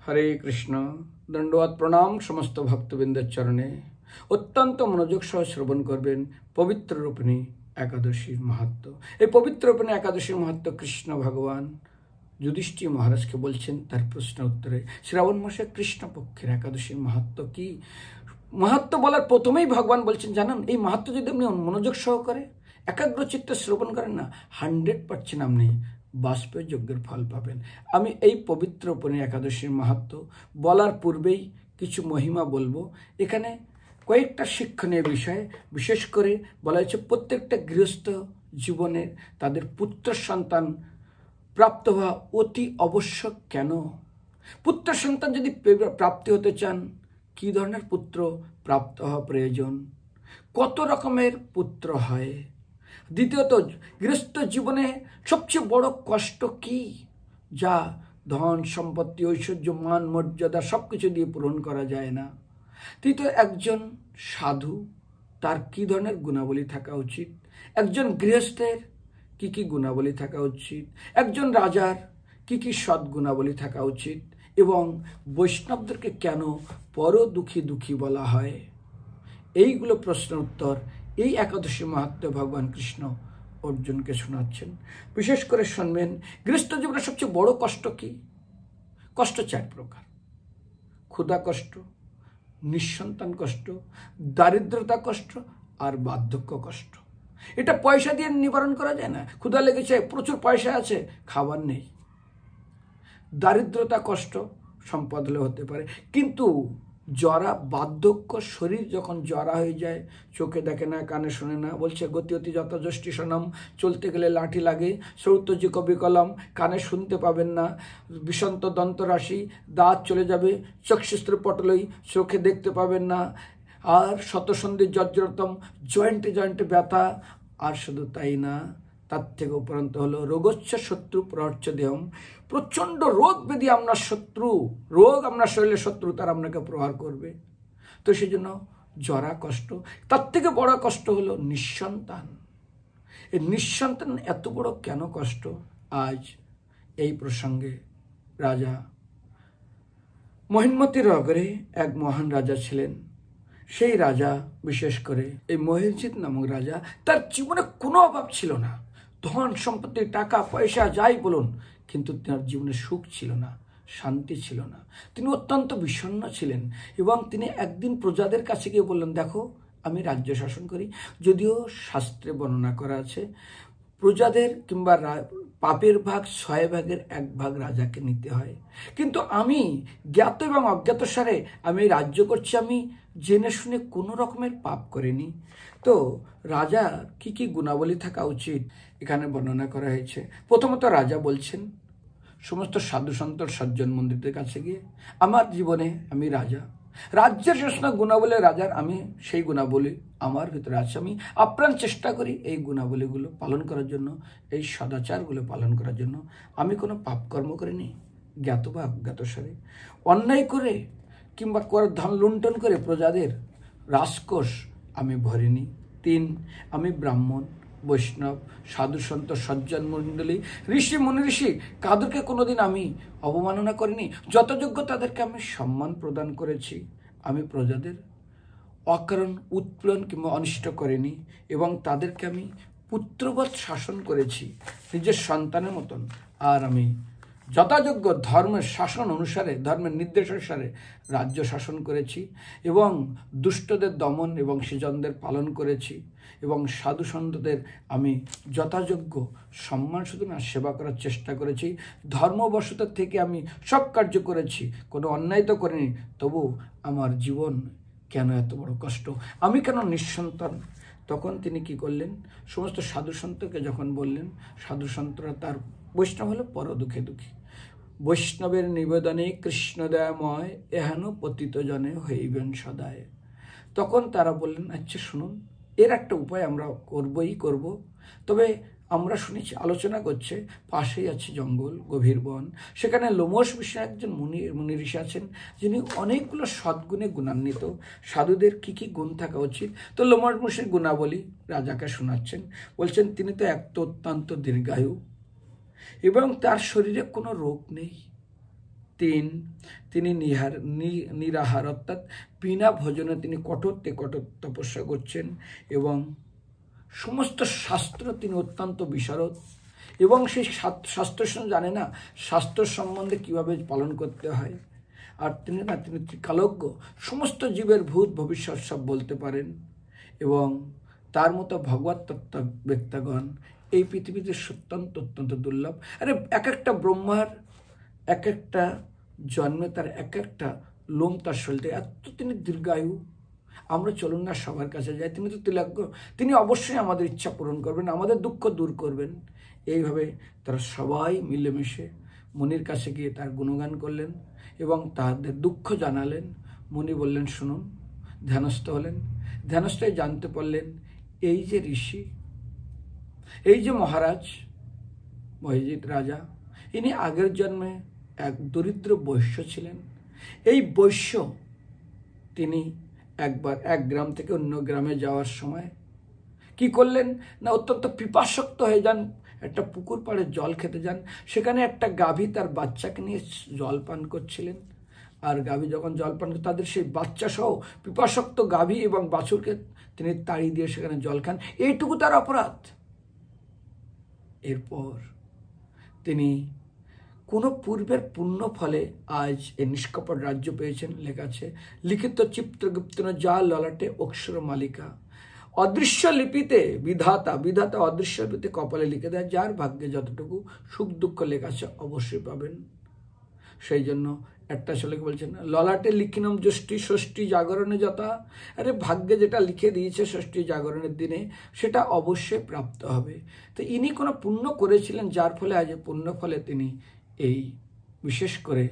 हरे कृष्ण। दंडवत प्रणाम समस्त भक्तबृंदेर चरणे। अत्यंत मनोयोग सह श्रवण करबेन पवित्र रूपिणी एकादशीर महत्व। এই পবিত্র রূপিণী একাদশীর महत्व कृष्ण भगवान युधिष्ठिर महाराज के बोलছেন তার প্রশ্নের উত্তরে। শ্রাবণ মাসে কৃষ্ণ পক্ষের একাদশীর महत्व কি? महत्व বলার প্রথমেই ভগবান বলছেন জানেন, এই महत्व যদি আপনি মনোযোগ সহকারে একাগ্র চিত্তে শ্রবণ করেন না, 100% আপনি বাষ্পের যজ্ঞের ফল পাবেন। আমি এই পবিত্র রূপিণী একাদশীর महत्व বলার পূর্বেই কিছু মহিমা বলবো। এখানে কয়েকটা শিক্ষণীয় বিষয় বিশেষ করে বলা হয়েছে প্রত্যেকটা গৃহস্থ জীবনে তাদের পুত্র সন্তান প্রাপ্ত হওয়া অতি আবশ্যক। কেন? পুত্র সন্তান যদি প্রাপ্তি হতে চান, কি ধরনের পুত্র প্রাপ্ত হওয়া প্রয়োজন, কত রকমের পুত্র হয়। দ্বিতীয়ত, গৃহস্থ জীবনে সবচেয়ে বড় কষ্ট কি, যা ধন সম্পত্তি ঐশ্বর্য মান মর্যাদা সবকিছু দিয়ে পূরণ করা যায় না। তৃতীয়, একজন সাধু তার কি ধরনের গুণাবলী থাকা উচিত, একজন গৃহস্থের কি কি গুণাবলী থাকা উচিত, একজন রাজার কি কি সৎ গুণাবলী থাকা উচিত, এবং বৈষ্ণবদেরকে কেন পর দুঃখী দুঃখী বলা হয়। এইগুলো প্রশ্নের উত্তর এই একাদশী মাহাত্ম্যে ভগবান কৃষ্ণ অর্জুনকে শোনাচ্ছেন। বিশেষ করে শুনবেন, গৃহস্থ জীবনের সবচেয়ে বড় কষ্ট কি? কষ্ট 4 প্রকার: ক্ষুধা কষ্ট, নিঃসন্তান কষ্ট, দারিদ্রতা কষ্ট, আর বার্ধক্য কষ্ট। এটা পয়সা দিয়ে নিবারণ করা যায় না। ক্ষুধা লেগেছে, প্রচুর পয়সা আছে, খাবার নেই। দারিদ্রতা কষ্ট সম্পদ হলে হতে পারে, কিন্তু জরা বার্ধক্য, শরীর যখন জরা হয়ে যায়, চোখে দেখে না, কানে শোনে না, বলছে গতি অতি যত যষ্টি সনম, চলতে গেলে লাঠি লাগে, শ্রৌতজি কবি কলম, কানে শুনতে পাবেন না, বিষন্ত দন্তরাশি, দাঁত চলে যাবে, চক্ষুস্ত্র পটলই, চোখে দেখতে পাবেন না, আর শতসন্ধি জর্জরতম, জয়েন্টে জয়েন্টে ব্যথা। আর শুধু তাই না, তার থেকে উপরন্ত হলো রোগচ্ছ শত্রু প্রহচ্ছ দেহম, প্রচণ্ড রোগ ব্যাধি আপনার শত্রু, রোগ আপনার শরীরের শত্রু, তার আপনাকে প্রহার করবে। তো সেই জন্য জরা কষ্ট। তার থেকে বড় কষ্ট হলো নিঃসন্তান। এই নিঃসন্তান এত বড় কেন কষ্ট? আজ এই প্রসঙ্গে রাজা মহিন্মতি নগরে এক মহান রাজা ছিলেন। সেই রাজা, বিশেষ করে এই মহিষজিৎ নামক রাজা, তার জীবনে কোনো অভাব ছিল না। ধন সম্পত্তি টাকা পয়সা যাই বলুন, কিন্তু তার জীবনে সুখ ছিল না, শান্তি ছিল না। তিনি অত্যন্ত বিষণ্ণ ছিলেন এবং তিনি একদিন প্রজাদের কাছে গিয়ে বললেন, দেখো আমি রাজ্য শাসন করি, যদিও শাস্ত্রে বর্ণনা করা আছে প্রজাদের কিংবা পাপের ভাগ 6 ভাগের 1 ভাগ রাজাকে নিতে হয়, কিন্তু আমি জ্ঞাত এবং অজ্ঞাত সারে আমি রাজ্য করছি, আমি জেনে শুনে কোনো রকমের পাপ করিনি। তো রাজা কি কি গুণাবলী থাকা উচিত এখানে বর্ণনা করা হয়েছে। প্রথমত রাজা বলছেন সমস্ত সাধু সন্ত সজ্জন মন্দিরদের কাছে গিয়ে, আমার জীবনে আমি রাজা, রাজ্যের সমস্ত গুণাবলী রাজার, আমি সেই গুণাবলী আমার ভিতরে আছে, আমি আপ্রাণ চেষ্টা করি এই গুণাবলীগুলো পালন করার জন্য, এই সদাচারগুলো পালন করার জন্য। আমি কোনো পাপকর্ম করিনি, জ্ঞাত বা অজ্ঞাত সারে অন্যায় করে কিংবা ধন লুণ্ঠন করে প্রজাদের রাজকোষ আমি ভরিনি। 3, আমি ব্রাহ্মণ বৈষ্ণব সাধু সন্ত সজ্জন মণ্ডলী ঋষি মুনি ঋষি কাদেরকে কোনোদিন আমি অবমাননা করিনি, যথাযোগ্য তাদেরকে আমি সম্মান প্রদান করেছি। আমি প্রজাদের অকারণ উৎপীড়ন কিংবা অনিষ্ট করিনি এবং তাদেরকে আমি পুত্রবৎ শাসন করেছি, নিজের সন্তানের মতন। আর আমি যথাযোগ্য ধর্মের শাসন অনুসারে, ধর্মের নির্দেশ অনুসারে রাজ্য শাসন করেছি এবং দুষ্টদের দমন এবং সৃজনদের পালন করেছি এবং সাধু সন্তদের আমি যথাযোগ্য সম্মান শুধু না সেবা করার চেষ্টা করেছি। ধর্মবশত থেকে আমি সব কার্য করেছি, কোনো অন্যায় তো করিনি। তবু আমার জীবন কেন এত বড় কষ্ট, আমি কেন নিঃসন্তান? তখন তিনি কি করলেন, সমস্ত সাধু সন্তকে যখন বললেন, সাধু সন্তরা তার বৈষ্ণব হলো পর দুঃখে দুঃখী, বৈষ্ণবের নিবেদনে কৃষ্ণদয়াময় এহেন পতিত জনে হইবেন সদায়। তখন তারা বললেন, আচ্ছা শুনুন, এর একটা উপায় আমরা করবই করব। তবে আমরা শুনেছি আলোচনা করছে পাশেই আছে জঙ্গল, গভীর বন, সেখানে লোমশ বিষয়ে একজন মুনি ঋষি আছেন, যিনি অনেকগুলো সদ্গুণে গুণান্বিত। সাধুদের কি কি গুণ থাকা উচিত? তো লোমশ ঋষির গুণাবলী রাজাকে শোনাচ্ছেন। বলছেন তিনি তো অত্যন্ত দীর্ঘায়ু এবং তার শরীরে কোনো রোগ নেই, 3, তিনি নিরাহার অর্থাৎ বিনা ভোজনে তিনি কঠোর তপস্যা করছেন এবং সমস্ত শাস্ত্র তিনি অত্যন্ত বিশারদ এবং সেই শাস্ত্র জানে না শাস্ত্র সম্বন্ধে কিভাবে পালন করতে হয়। আর তিনি ত্রিকালজ্ঞ, সমস্ত জীবের ভূত ভবিষ্যৎ সব বলতে পারেন এবং তার মতো ভগবত তত্ত্ববেত্তাগণ এই পৃথিবীতে অত্যন্ত দুর্লভ। আরে এক একটা ব্রহ্মার এক একটা জন্মে তার এক একটা লোম তার শরীরে এত তিনি দীর্ঘায়ু। আমরা চলুন না সবার কাছে যাই, তিনি তো তিলজ্ঞ, তিনি অবশ্যই আমাদের ইচ্ছা পূরণ করবেন, আমাদের দুঃখ দূর করবেন। এইভাবে তারা সবাই মিলেমিশে মুনির কাছে গিয়ে তার গুণগান করলেন এবং তাদের দুঃখ জানালেন। মুনি বললেন শুনুন, ধ্যানস্থ হলেন। ধ্যানস্থই জানতে পারলেন এই যে ঋষি, এই যে মহারাজ মহিজিৎ রাজা, ইনি আগের জন্মে এক দরিদ্র বৈশ্য ছিলেন। এই বৈশ্য তিনি একবার এক গ্রাম থেকে অন্য গ্রামে যাওয়ার সময় কি করলেন না, অত্যন্ত পিপাসক্ত হয়ে যান, একটা পুকুর পাড়ে জল খেতে যান। সেখানে একটা গাভী তার বাচ্চাকে নিয়ে জল পান করছিলেন। আর গাভী যখন জল পান করে তাদের সেই বাচ্চা সহ পিপাসক্ত গাভী এবং বাছুরকে তিনি তাড়ি দিয়ে সেখানে জল খান। এইটুকু তার অপরাধ। এরপর তিনি কোনো পূর্বের পুণ্য ফলে আজ এই নিষ্কপট রাজ্য পেয়েছেন। লেখা আছে লিখিত চিত্রগুপ্ত যা ললাটে অক্ষর মালিকা। অদৃশ্য লিপিতে বিধাতা অদৃশ্য লিপিতে কপালে লিখে দেয়, যার ভাগ্যে যতটুকু সুখ দুঃখ লেখা আছে অবশ্যই পাবেন। সেই জন্য একটা ছেলেকে বলছেন ললাটে লিখিনম ষষ্ঠী জাগরণে যথা। আরে ভাগ্যে যেটা লিখে দিয়েছে ষষ্ঠী জাগরণের দিনে সেটা অবশ্যই প্রাপ্ত হবে। তো ইনি কোনো পুণ্য করেছিলেন যার ফলে আজ পুণ্য ফলে তিনি এই বিশেষ করে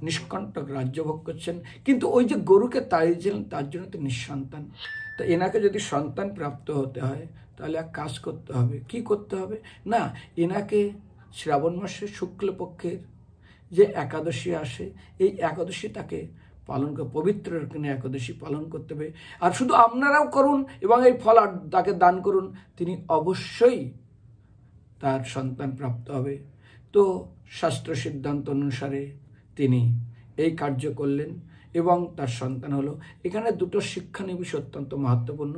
নিষ্কণ্টক রাজ্য ভোগ করছেন। কিন্তু ওই যে গরুকে তাড়িয়েছিলেন তার জন্য তো নিঃসন্তান। তো এনাকে যদি সন্তান প্রাপ্ত হতে হয় তাহলে এক কাজ করতে হবে। কি করতে হবে না, এনাকে শ্রাবণ মাসের শুক্লপক্ষের যে একাদশী আসে এই একাদশী তাকে পালন করে পবিত্র একাদশী পালন করতে হবে। আর শুধু আপনারাও করুন এবং এই ফল তাকে দান করুন, তিনি অবশ্যই তার সন্তান প্রাপ্ত হবে। তো শাস্ত্র সিদ্ধান্ত অনুসারে তিনি এই কার্য করলেন এবং তার সন্তান হলো। এখানে দুটো শিক্ষণীয় বিষয় অত্যন্ত মহত্বপূর্ণ।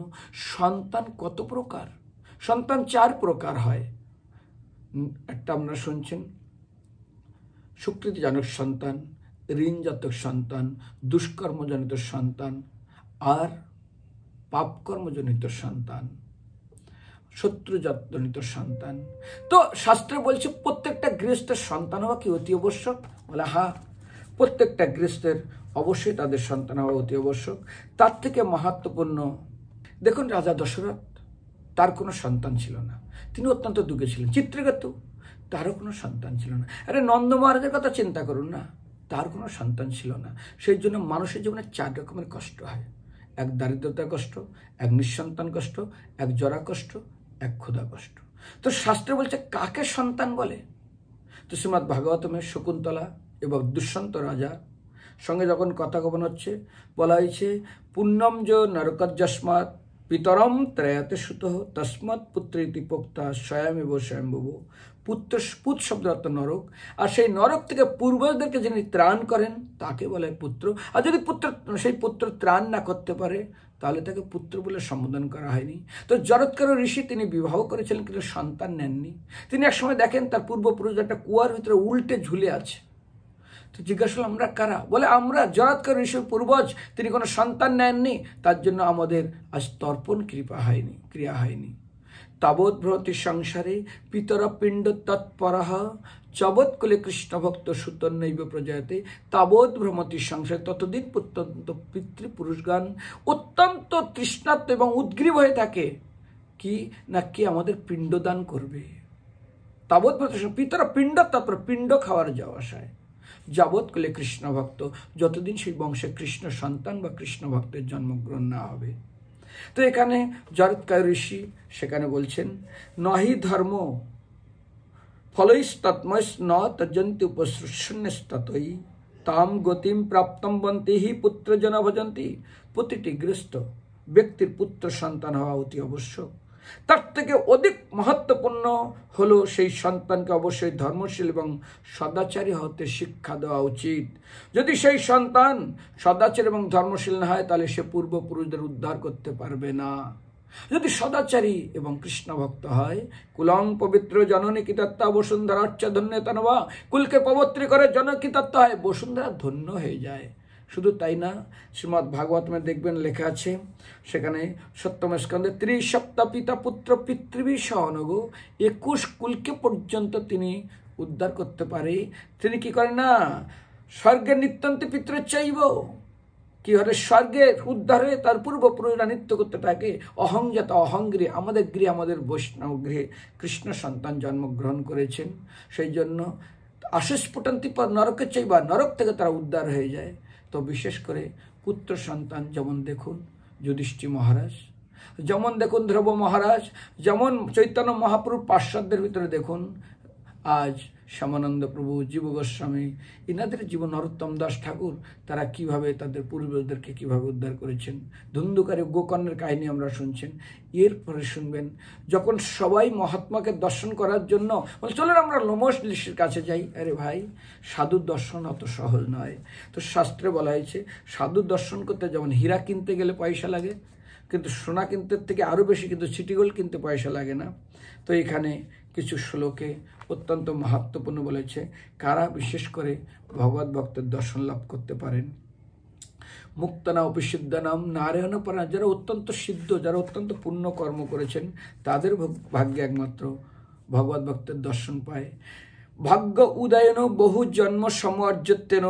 সন্তান কত প্রকার? সন্তান 4 প্রকার হয়। একটা আপনারা শুনছেন সুকৃতিজনক সন্তান, ঋণজাতক সন্তান, দুষ্কর্মজনিত সন্তান আর পাপকর্মজনিত সন্তান, শত্রুজনিত সন্তান। তো শাস্ত্রে বলছে প্রত্যেকটা গৃহস্থের সন্তান হওয়া কি অতি আবশ্যক? বলে হ্যাঁ, প্রত্যেকটা গৃহস্থের অবশ্যই তাদের সন্তান হওয়া অতি আবশ্যক। তার থেকে মাহাত্ম্যপূর্ণ দেখুন, রাজা দশরথ তার কোনো সন্তান ছিল না, তিনি অত্যন্ত দুঃখে ছিলেন। চিত্রকেতু তারও কোনো সন্তান ছিল না। আরে নন্দ মহারাজের কথা চিন্তা করুন না, তার কোনো সন্তান ছিল না। সেই জন্য মানুষের জীবনে 4 রকমের কষ্ট হয়। এক দারিদ্রতার কষ্ট, এক নিঃসন্তান কষ্ট, এক জরা কষ্ট, এক ক্ষুধা কষ্ট। তো শাস্ত্রে বলছে কাকে সন্তান বলে? তো শ্রীমদ্ ভাগবতমের শকুন্তলা এবং দুষ্যন্ত রাজা সঙ্গে যখন কথা গোপন হচ্ছে বলা হয়েছে পুণ্যম য নরকযস্মাৎ পিতরম ত্রয়াতে সুত তস্মাৎ পুত্রেতি পোক্তা স্বয়মেব স্বয়ম্ভব। পুত শব্দ অর্থ নরক, আর সেই নরক থেকে পূর্বজদেরকে যিনি ত্রাণ করেন তাকে বলে পুত্র। আর যদি সেই পুত্র ত্রাণ না করতে পারে তাহলে তাকে পুত্র বলে সম্বোধন করা হয়নি। তো জরৎকার ঋষি তিনি বিবাহ করেছিলেন কিন্তু সন্তান নেননি। তিনি একসময় দেখেন তার পূর্বপুরুষ একটা কুয়ার ভিতরে উল্টে ঝুলে আছে। তো জিজ্ঞাসা করলাম আমরা কারা? বলে আমরা জরৎকার ঋষির পূর্বজ, তিনি কোনো সন্তান নেননি, তার জন্য আমাদের আজ তর্পণ ক্রিয়া হয়নি। তাবৎ ভ্রতি সংসারে পিতর পিণ্ড তৎপরঃ চবৎকুলে কৃষ্ণ ভক্ত সুতন্নৈব প্রজায়তে তাবৎ ভ্রমতি সংসারে। ততদিন প্রত্যন্ত পিতৃপুরুষগণ অত্যন্ত তৃষ্ণার্ত এবং উদ্গ্রীব হয়ে থাকে কি না কে আমাদের পিণ্ডদান করবে। তাবৎ পিতর পিণ্ড তৎপর, পিণ্ড খাওয়ার যাওয়া আসায় যাবৎ কুলে কৃষ্ণ ভক্ত, যতদিন সেই বংশে কৃষ্ণ সন্তান বা কৃষ্ণ ভক্তের জন্মগ্রহণ না হবে। তো এখানে জরৎকার ঋষি সেখানে বলছেন নহি ধর্ম ফলৈস্তৎময় ন তজন্তি উপসৃষ্যন্যস্ততই তাম গতিম প্রাপ্তম বন্তি হি পুত্রজন ভজন্তি। প্রতিটি গৃহস্থ ব্যক্তির পুত্র সন্তান হওয়া অতি আবশ্যক। তার থেকে অধিক মহত্বপূর্ণ হলো সেই সন্তানকে অবশ্যই ধর্মশীল এবং সদাচারী হতে শিক্ষা দেওয়া উচিত। যদি সেই সন্তান সদাচারী এবং ধর্মশীল না হয়, তাহলে সে পূর্বপুরুষদের উদ্ধার করতে পারবে না। যদি সদাচারী এবং কৃষ্ণ ভক্ত হয়, কুলং পবিত্র জননী কৃতাত্মা বসুন্ধরাচ্চ ধন্য তনবা, কুলকে পবিত্র করে জনকৃতাত্মা হয়, বসুন্ধরা ধন্য হয়ে যায়। শুধু তাই না, শ্রীমদ্ ভাগবতমে দেখবেন লেখা আছে, সেখানে সপ্তম স্কন্ধে 30 সপ্তাহ পিতা পুত্র পিতৃবী সহনগ, 21 কুলকে পর্যন্ত তিনি উদ্ধার করতে পারে। তিনি কি করেন না, স্বর্গের নিত্যন্তে পিতৃ চাইব, কি হলে স্বর্গের উদ্ধারে তার পূর্বপুরুষরা নৃত্য করতে থাকে। অহংজাত অহংগৃহে, আমাদের গৃহে, আমাদের বৈষ্ণব গৃহে কৃষ্ণ সন্তান জন্মগ্রহণ করেছেন। সেই জন্য আশিস্ফুটন্তি পর নরকে চাইবা, নরক থেকে তারা উদ্ধার হয়ে যায়। তো বিশেষ করে পুত্র সন্তান, যেমন দেখুন যুধিষ্ঠির মহারাজ, যেমন দেখুন ধ্রুব মহারাজ, যেমন চৈতন্য মহাপ্রভু পার্শ্বদের ভিতরে দেখুন আজ শ্যামানন্দ প্রভু, জীব গোস্বামী, এনাদের জীবন, নরোত্তম দাস ঠাকুর, তারা কিভাবে তাদের পূর্বজদেরকে কিভাবে উদ্ধার করেছেন। ধুন্ধুকারী গোকর্ণের কাহিনী আমরা শুনছেন। এরপরে শুনবেন যখন সবাই মহাত্মাকে দর্শন করার জন্য বলে চলেন আমরা লোমশ ঋষির কাছে যাই। আরে ভাই, সাধুর দর্শন অত সহজ নয়। তো শাস্ত্রে বলা হয়েছে সাধু দর্শন করতে যেমন হীরা কিনতে গেলে পয়সা লাগে, কিন্তু সোনা কিনতে থেকে আরও বেশি কিন্তু সিটি গোল্ড কিনতে পয়সা লাগে না। তো এখানে কিছু শ্লোকে অত্যন্ত মাহাত্ম্যপূর্ণ বলেছে কারা বিশেষ করে ভগবত ভক্তের দর্শন লাভ করতে পারেন। মুক্তানা অপিসিদ্ধানাম নারায়ণ পরায়ণ, যারা অত্যন্ত সিদ্ধ, যারা অত্যন্ত পুণ্য কর্ম করেছেন, তাদের ভাগ্যে একমাত্র ভগবত ভক্তের দর্শন পায়। ভাগ্য উদয়ন বহু জন্ম সমর্যতেন,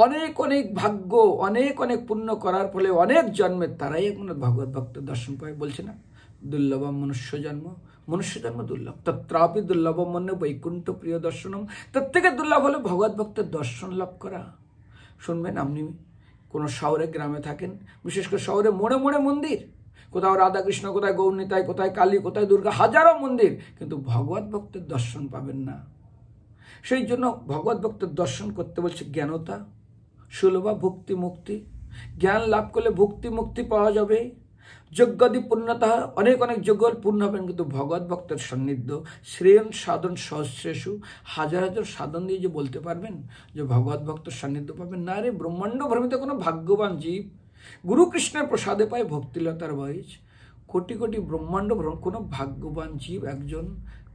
অনেক অনেক ভাগ্য, অনেক অনেক পুণ্য করার ফলে অনেক জন্মের তারাই একমাত্র ভগবত ভক্তের দর্শন পায়। বলছে না দুর্লভম মনুষ্য জন্ম, মনুষ্য জন্ম দুর্লভ, তত্রাপি দুর্লভম মনে বৈকুণ্ঠ প্রিয় দর্শনম, তার থেকে দুর্লভ হলো ভগবত ভক্তের দর্শন লাভ করা। শুনবেন, আপনি কোনো শহরে গ্রামে থাকেন, বিশেষ করে শহরে মোড়ে মোড়ে মন্দির, কোথাও রাধাকৃষ্ণ, কোথায় গৌরনীতায়, কোথায় কালী, কোথায় দুর্গা, হাজারো মন্দির, কিন্তু ভগবত ভক্তের দর্শন পাবেন না। সেই জন্য ভগবত ভক্তের দর্শন করতে বলছে জ্ঞানতা, সুলভা ভক্তি মুক্তি। জ্ঞান লাভ করলে ভক্তি মুক্তি পাওয়া যাবে। যজ্ঞাদি পূর্ণতা, অনেক অনেক যজ্ঞ পূর্ণ হবেন, কিন্তু ভগবত ভক্তের সান্নিধ্য শ্রেয়ন সাধন সহস্রেষু, হাজার হাজার সাধন দিয়ে যে বলতে পারবেন যে ভগবত ভক্তের সান্নিধ্য পাবেন না। রে ব্রহ্মাণ্ড ভ্রমিত কোনো ভাগ্যবান জীব গুরু কৃষ্ণের প্রসাদে পায় ভক্তিলতার বয়স। কোটি কোটি ব্রহ্মাণ্ড ভ্রমণ, কোনো ভাগ্যবান জীব একজন,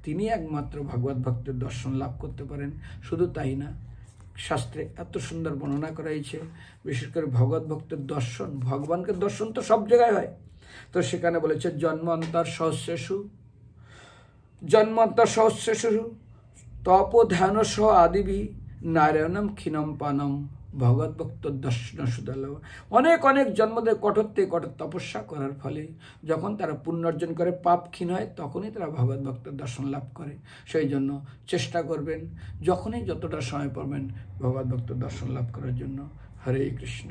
তিনি একমাত্র ভগবত ভক্তের দর্শন লাভ করতে পারেন। শুধু তাই না, শাস্ত্রে এত সুন্দর বর্ণনা করা হয়েছে, বিশেষ করে ভগবত ভক্তের দর্শন, ভগবানকে দর্শন তো সব জায়গায় হয়। তো সেখানে বলেছে জন্মান্তর সহস্রেষু, জন্মান্তর সহস্রেষু তপ ধ্যান সহ আদিবি নারায়ণম ক্ষীণম পানম, ভগবত ভক্ত দর্শন সুদল। অনেক অনেক জন্মদের কঠোর থেকে কঠোর তপস্যা করার ফলে যখন তারা পুণ্য অর্জন করে, পাপ ক্ষীণ হয়, তখনই তারা ভগবত ভক্তের দর্শন লাভ করে। সেই জন্য চেষ্টা করবেন যখনই যতটা সময় পাবেন ভগবত ভক্তের দর্শন লাভ করার জন্য। হরে কৃষ্ণ।